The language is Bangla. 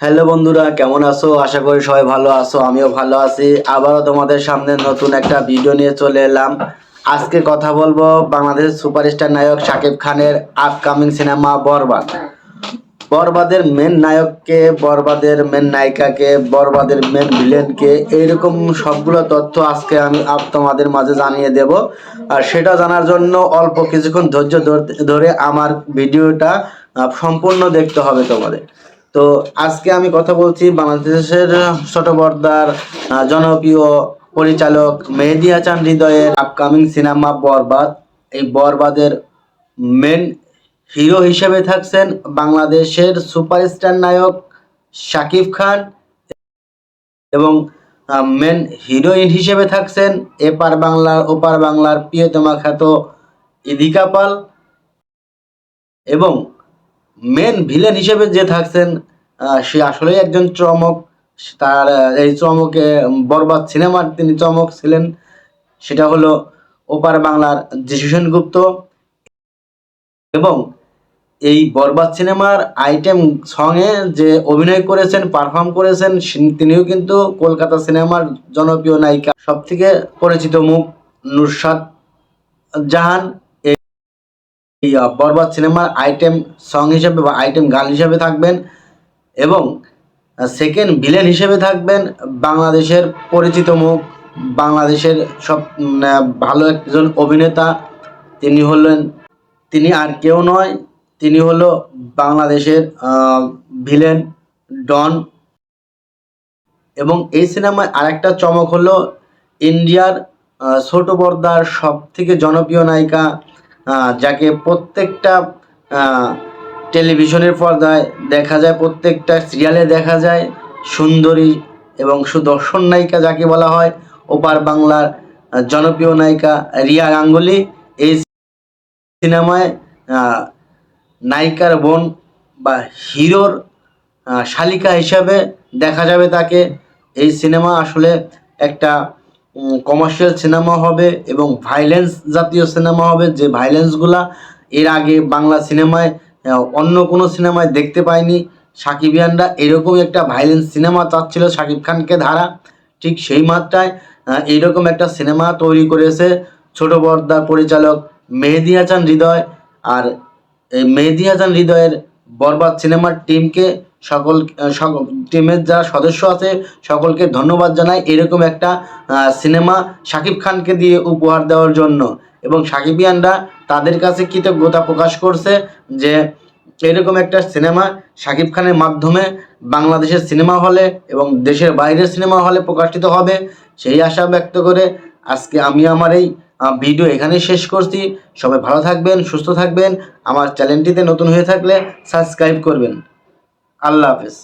হ্যালো বন্ধুরা, কেমন আছো? আশা করি সবাই ভালো আছো, আমিও ভালো আছি। আবারও তোমাদের সামনে নতুন একটা ভিডিও নিয়ে চলে এলাম। আজকে কথা বলবো বাংলাদেশের সুপারস্টার নায়ক শাকিব খানের আপকামিং সিনেমা বরবাদ। বরবাদের মেন নায়ককে, বরবাদের মেন নায়িকাকে, বরবাদের মেন ভিলেনকে, এইরকম সবগুলো তথ্য আজকে আমি তোমাদের মাঝে জানিয়ে দেব। আর সেটা জানার জন্য অল্প কিছুক্ষণ ধৈর্য ধরে আমার ভিডিওটা সম্পূর্ণ দেখতে হবে তোমাদের। তো আজকে আমি কথা বলছি বাংলাদেশের ছোট পর্দার জনপ্রিয় পরিচালক মেহেদী হাসান হৃদয়ের আপকামিং সিনেমা বরবাদ। এই বরবাদের মেন হিরো হিসেবে থাকছেন বাংলাদেশের সুপারস্টার নায়ক শাকিব খান এবং মেন হিরোইন হিসেবে থাকছেন এপার বাংলার ওপার বাংলার প্রিয়তমা খ্যাত ইদিকা পাল এবং মেন ভিলেন হিসেবে যে থাকছেন সে আসলেই একজন চমক। তার এই চমকে বরবাদ সিনেমার তিনি চমক ছিলেন, সেটা হলো ওপার বাংলার যিশু সেনগুপ্ত। এবং এই বরবাদ সিনেমার আইটেম সঙ্গে যে অভিনয় করেছেন, পারফর্ম করেছেন, তিনিও কিন্তু কলকাতা সিনেমার জনপ্রিয় নায়িকা, সব থেকে পরিচিত মুখ নুসরাত জাহান এই বরবাদ সিনেমার আইটেম সং হিসেবে বা আইটেম গান হিসেবে থাকবেন। এবং সেকেন্ড ভিলেন হিসেবে থাকবেন বাংলাদেশের পরিচিত মুখ, বাংলাদেশের সব ভালো একজন অভিনেতা। তিনি আর কেউ নয়, তিনি হলো বাংলাদেশের ভিলেন ডন। এবং এই সিনেমায় আরেকটা চমক হলো ইন্ডিয়ার ছোট পর্দার সব থেকে জনপ্রিয় নায়িকা, যাকে প্রত্যেকটা টেলিভিশনের পর্দায় দেখা যায়, প্রত্যেকটা সিরিয়ালে দেখা যায়, সুন্দরী এবং সুদর্শন নায়িকা যাকে বলা হয়, ওপার বাংলার জনপ্রিয় নায়িকা রিয়া গাঙ্গুলি। এই সিনেমায় নায়িকার বোন বা হিরোর শালিকা হিসাবে দেখা যাবে তাকে। এই সিনেমা আসলে একটা কমার্শিয়াল সিনেমা হবে এবং ভাইলেন্স জাতীয় সিনেমা হবে, যে ভাইলেন্সগুলা এর আগে বাংলা সিনেমায় অন্য কোনো সিনেমায় দেখতে পাইনি। সাকিবিয়ানরা এরকম একটা ভাইলেন্স সিনেমা চাচ্ছিল শাকিব খানকে ধারা, ঠিক সেই মাত্রায় এইরকম একটা সিনেমা তৈরি করেছে ছোট পর্দার পরিচালক মেহেদী হাসান হৃদয়। আর এই মেহেদী হাসান হৃদয়ের বরবাদ সিনেমার টিমকে, সকল টিমের যারা সদস্য আছে সকলকে ধন্যবাদ জানাই এরকম একটা সিনেমা শাকিব খানকে দিয়ে উপহার দেওয়ার জন্য। এবং সাকিবিয়ানরা তাদের কাছে কৃতজ্ঞতা প্রকাশ করছে যে এরকম একটা সিনেমা শাকিব খানের মাধ্যমে বাংলাদেশের সিনেমা হলে এবং দেশের বাইরের সিনেমা হলে প্রকাশিত হবে, সেই আশা ব্যক্ত করে আজকে আমি আমার এই ভিডিও এখানেই শেষ করছি। সবাই ভালো থাকবেন, সুস্থ থাকবেন। আমার চ্যানেলটিতে নতুন হয়ে থাকলে সাবস্ক্রাইব করবেন। আল্লাহ হাফেজ।